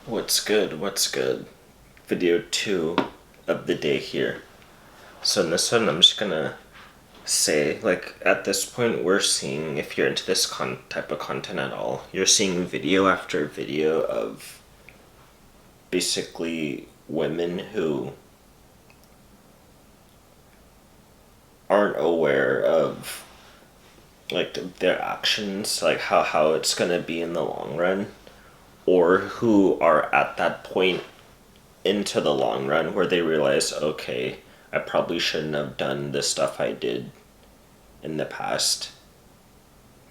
What's good? What's good? Video 2 of the day here. So in this one, I'm just gonna say, at this point, we're seeing, if you're into this type of content at all, you're seeing video after video of basically women who aren't aware of, their actions, how it's gonna be in the long run, or who are at that point into the long run where they realize, okay, I probably shouldn't have done the stuff I did in the past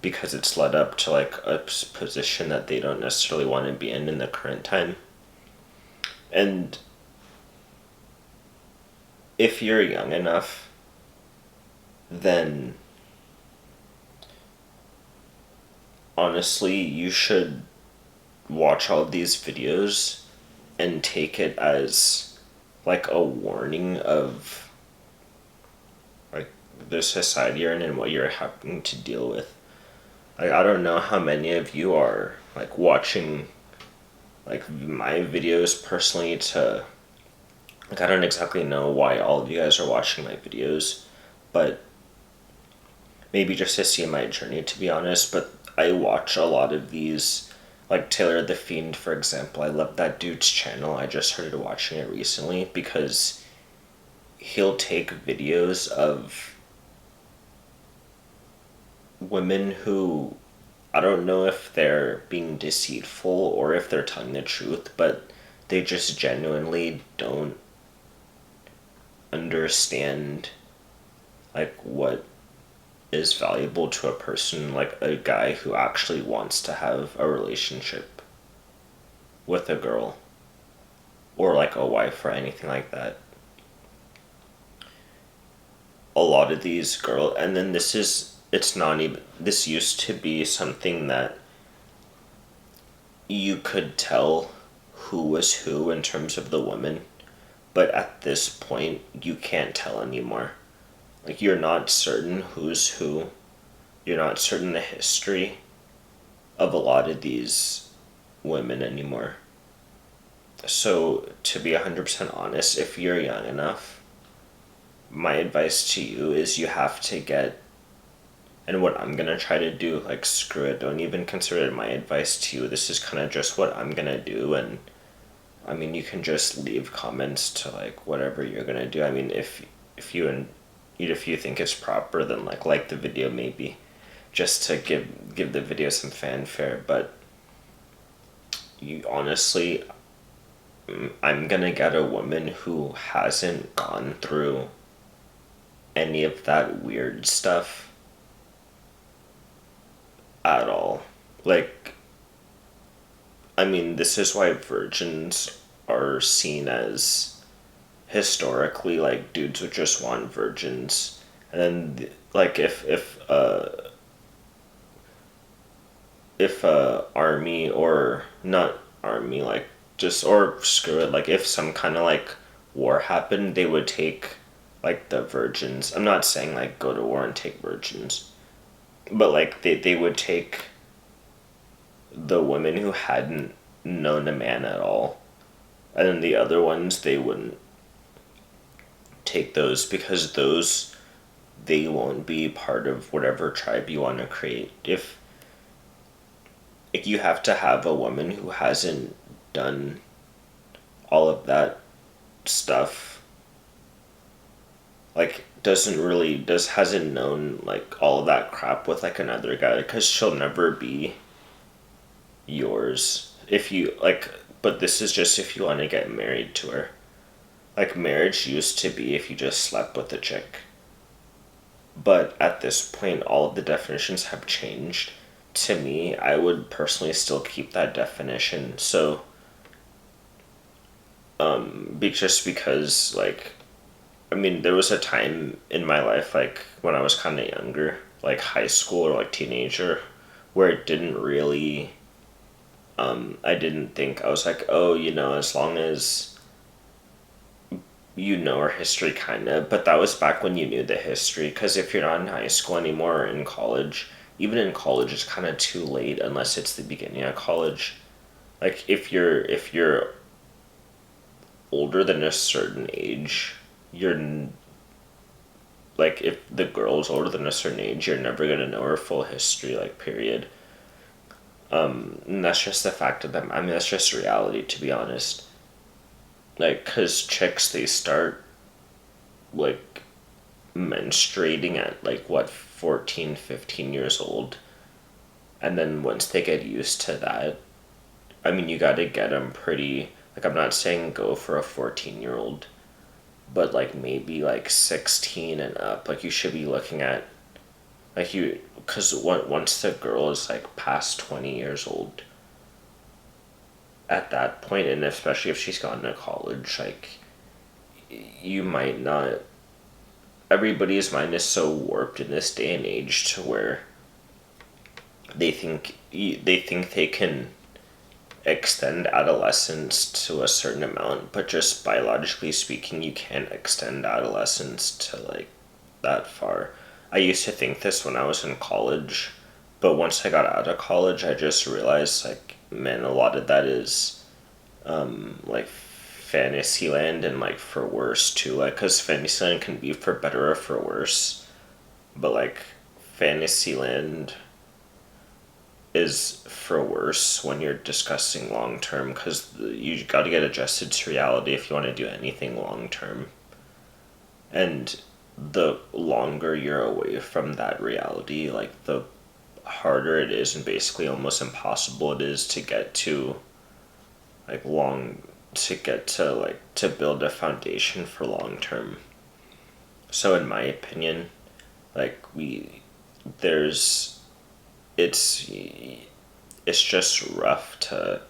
because it's led up to a position that they don't necessarily want to be in the current time. And if you're young enough, then honestly, you should watch all of these videos and take it as a warning of the society you're in and what you're having to deal with. I don't know how many of you are watching my videos personally to I don't exactly know why all of you guys are watching my videos, but maybe just to see my journey, to be honest. But I watch a lot of these, like Taylor the Fiend, for example. I love that dude's channel. I just started watching it recently because he'll take videos of women who, I don't know if they're being deceitful or if they're telling the truth, but they just genuinely don't understand what is valuable to a person, like a guy who actually wants to have a relationship with a girl or a wife or anything like that. A lot of these girls, and then it's not even, this used to be something that you could tell who was who in terms of the women, but at this point you can't tell anymore. You're not certain who's who. You're not certain the history of a lot of these women anymore. So to be 100% honest, if you're young enough, my advice to you is you have to get, and what I'm gonna try to do, screw it, don't even consider it my advice to you. This is kind of just what I'm gonna do, and I mean, you can just leave comments to whatever you're gonna do. I mean, if you think it's proper, then like the video maybe, just to give the video some fanfare. But you honestly, I'm gonna get a woman who hasn't gone through any of that weird stuff at all. I mean, this is why virgins are seen as, historically, dudes would just want virgins. And then if army, or not army, just, or screw it, if some kind of war happened, they would take the virgins. I'm not saying go to war and take virgins, but they would take the women who hadn't known a man at all, and then the other ones, they wouldn't take those, because those, they won't be part of whatever tribe you want to create. If you have to have a woman who hasn't done all of that stuff, hasn't known all of that crap with another guy, because she'll never be yours. If you but this is just if you want to get married to her. Marriage used to be if you just slept with a chick, but at this point all of the definitions have changed. To me, I would personally still keep that definition. So just because I mean, there was a time in my life, when I was kind of younger, high school or teenager, where it didn't really, I didn't think, I was oh, as long as our history, kind of. But that was back when you knew the history, because if you're not in high school anymore or in college, even in college, it's kind of too late, unless it's the beginning of college. like if you're older than a certain age, like if the girl is older than a certain age, you're never gonna know her full history, like period. And that's just the fact of them. I mean, that's just reality, to be honest. Like, cause chicks, they start like menstruating at like what, 14, 15 years old, and then once they get used to that, I mean, you gotta get them pretty. Like, I'm not saying go for a 14-year-old, but like maybe like 16 and up. Like, you should be looking at like you, because once the girl is like past 20 years old, at that point, and especially if she's gone to college, like you might not. Everybody's mind is so warped in this day and age to where they think they can extend adolescence to a certain amount, but just biologically speaking, you can't extend adolescence to like that far. I used to think this when I was in college, but once I got out of college, I just realized like, man, a lot of that is like Fantasyland, and like for worse too. Like, cause Fantasyland can be for better or for worse, but like Fantasyland is for worse when you're discussing long term, because you got to get adjusted to reality if you want to do anything long term. And the longer you're away from that reality, like the harder it is and basically almost impossible it is to get to like long to get to like to build a foundation for long term. So in my opinion, like we there's it's just rough to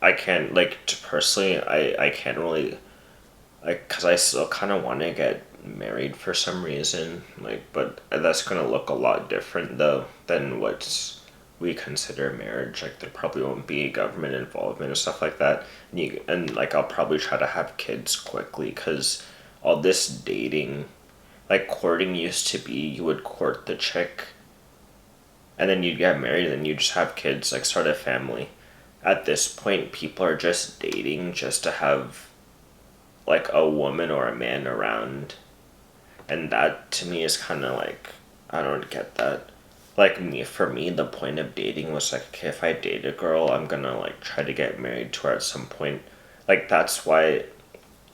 I can't like to personally I can't really like, because I still kind of want to get married for some reason, like, but that's going to look a lot different though than what we consider marriage. Like, there probably won't be government involvement and stuff like that, and like I'll probably try to have kids quickly, because all this dating, like courting used to be you would court the chick and then you'd get married and then you just have kids, like start a family. At this point, people are just dating just to have like a woman or a man around, and that to me is kind of like, I don't get that. Like, for me, the point of dating was like, okay, if I date a girl, I'm gonna like try to get married to her at some point. Like, that's why,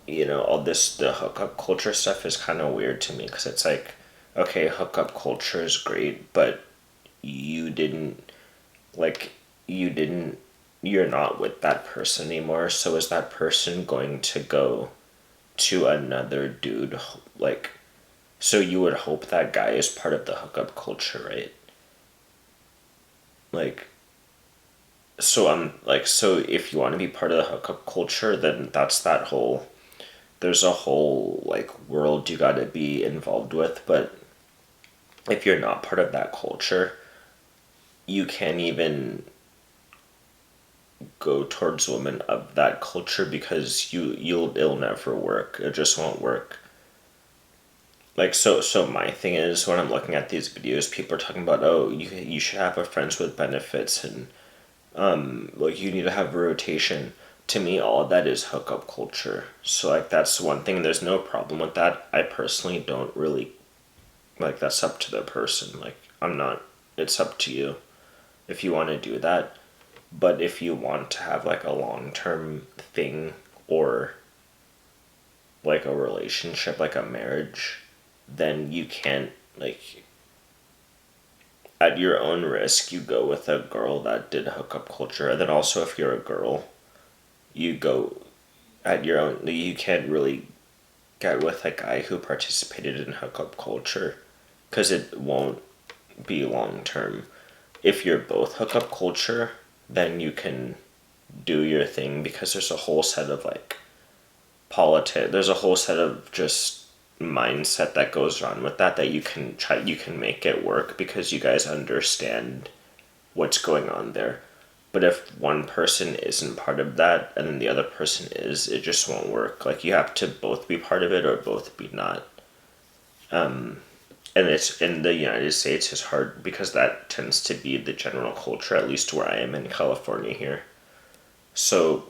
all this the hookup culture stuff is kind of weird to me, because it's like, okay, hookup culture is great, but you didn't like you didn't you're not with that person anymore, so is that person going to go to another dude, like, so you would hope that guy is part of the hookup culture, right? Like, so I'm like, so if you want to be part of the hookup culture, then that's that whole there's a whole like world you got to be involved with. But if you're not part of that culture, you can't even go towards women of that culture, because it'll never work. It just won't work. Like, so my thing is, when I'm looking at these videos, people are talking about, oh, you should have a friends with benefits, and like you need to have a rotation. To me, all of that is hookup culture. So like, that's one thing. There's no problem with that. I personally don't really like, that's up to the person. Like, I'm not. It's up to you if you want to do that. But if you want to have like a long term thing, or like a relationship, like a marriage, then you can't, like, at your own risk, you go with a girl that did hookup culture. And then also, if you're a girl, you go at your own. You can't really get with a guy who participated in hookup culture, because it won't be long term. If you're both hookup culture, then you can do your thing, because there's a whole set of like there's a whole set of just mindset that goes on with that you can make it work, because you guys understand what's going on there. But if one person isn't part of that and then the other person is, it just won't work. Like, you have to both be part of it or both be not. And it's in the United States is hard, because that tends to be the general culture, at least where I am in California here. So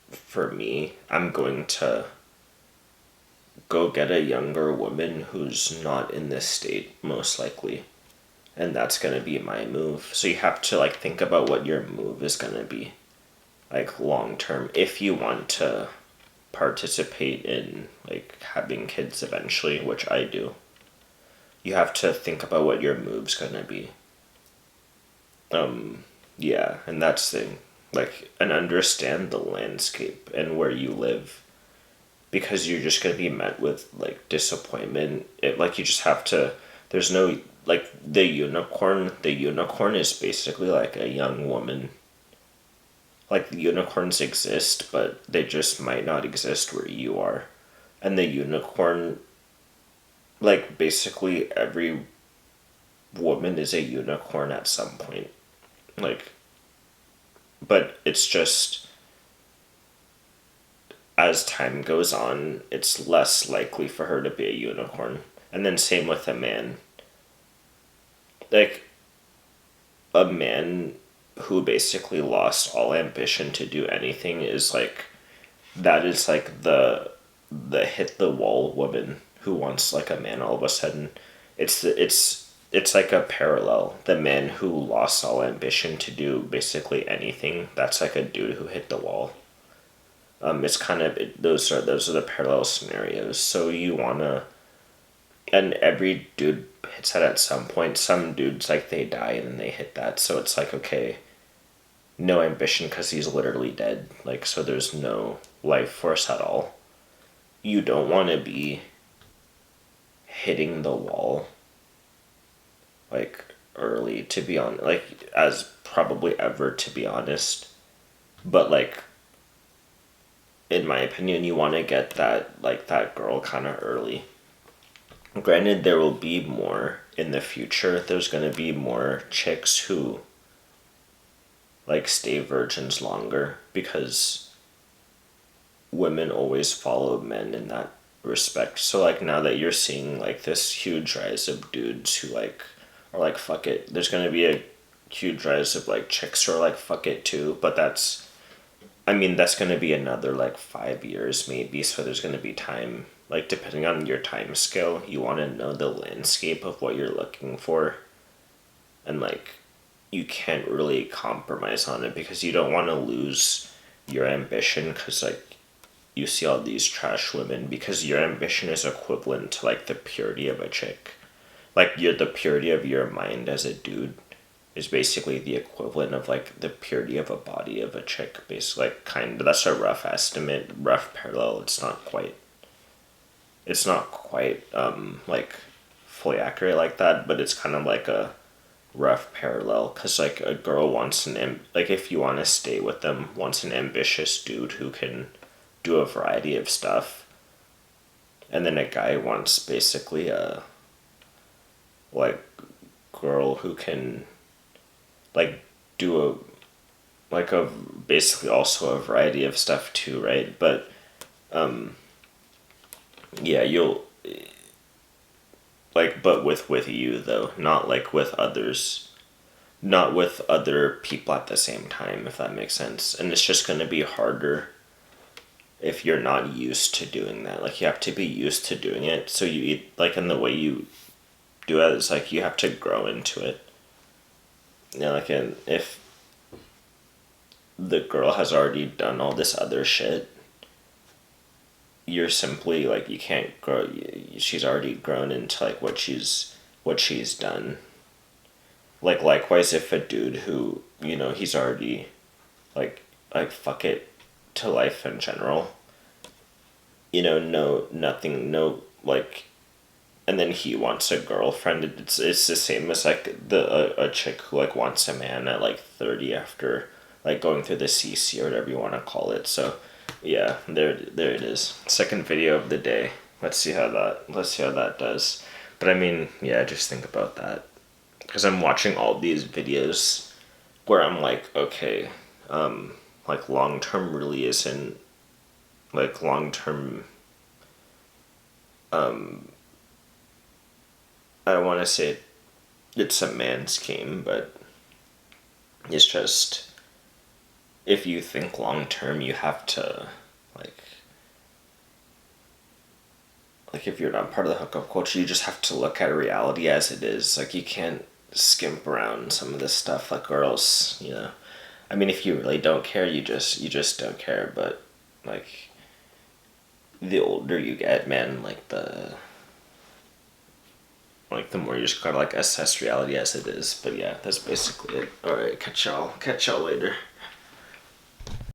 for me, I'm going to go get a younger woman who's not in this state, most likely. And that's going to be my move. So you have to like think about what your move is going to be, like long term, if you want to participate in like having kids eventually, which I do. You have to think about what your move's going to be. Yeah, and that's the thing. Like, and understand the landscape and where you live, because you're just going to be met with like disappointment. Like, you just have to, there's no, like, the unicorn is basically like a young woman. Like, the unicorns exist, but they just might not exist where you are. And the unicorn, like, basically every woman is a unicorn at some point. Like, but it's just, as time goes on, it's less likely for her to be a unicorn. And then same with a man. Like, a man who basically lost all ambition to do anything is like, that is like the hit the wall woman who wants like a man all of a sudden. It's like a parallel. The man who lost all ambition to do basically anything, that's like a dude who hit the wall. It's kind of those are the parallel scenarios. So you wanna, and every dude hits that at some point. Some dudes like they die and then they hit that. So it's like, okay, no ambition because he's literally dead. Like, so there's no life force at all. You don't want to be hitting the wall like early, to be honest, like as probably ever, to be honest. But like, in my opinion, you want to get that, like, that girl kind of early. Granted, there will be more in the future. There's going to be more chicks who like stay virgins longer, because women always follow men in that respect. So like, now that you're seeing like this huge rise of dudes who like are like fuck it, there's going to be a huge rise of like chicks who are like fuck it too, but that's, I mean, that's going to be another like 5 years maybe. So there's going to be time, like, depending on your time scale, you want to know the landscape of what you're looking for. And like, you can't really compromise on it because you don't want to lose your ambition, because like, you see all these trash women, because your ambition is equivalent to like the purity of a chick. Like, the purity of your mind as a dude is basically the equivalent of like the purity of a body of a chick, basically. Like, kind of, that's a rough estimate, rough parallel. It's not quite like fully accurate like that, but it's kind of like a rough parallel, because like, a girl wants like, if you want to stay with them, wants an ambitious dude who can do a variety of stuff. And then a guy wants basically a like girl who can like do a basically also a variety of stuff too, right? But yeah, you'll like, but with you though, not like with others, not with other people at the same time, if that makes sense. And it's just going to be harder if you're not used to doing that. Like, you have to be used to doing it. So you eat, like, in the way you do it, it's like you have to grow into it. You know, like, and if the girl has already done all this other shit, you're simply like, you can't grow. She's already grown into like what she's done. Like, likewise, if a dude who, he's already like fuck it to life in general, no, nothing, no, like, and then he wants a girlfriend. It's the same as like a chick who like wants a man at like 30 after like going through the CC or whatever you want to call it. So yeah, there it is. Second video of the day. Let's see how that does. But I mean, yeah, just think about that, because I'm watching all these videos where I'm like, okay, like, long term really isn't, like, long term, I don't want to say it's a man's game, but it's just, if you think long term, you have to, like, if you're not part of the hookup culture, you just have to look at reality as it is. Like, you can't skimp around some of this stuff, like, or else, I mean, if you really don't care, you just don't care. But, like, the older you get, man, the more you just gotta, like, assess reality as it is. But yeah, that's basically it. All right, catch y'all later.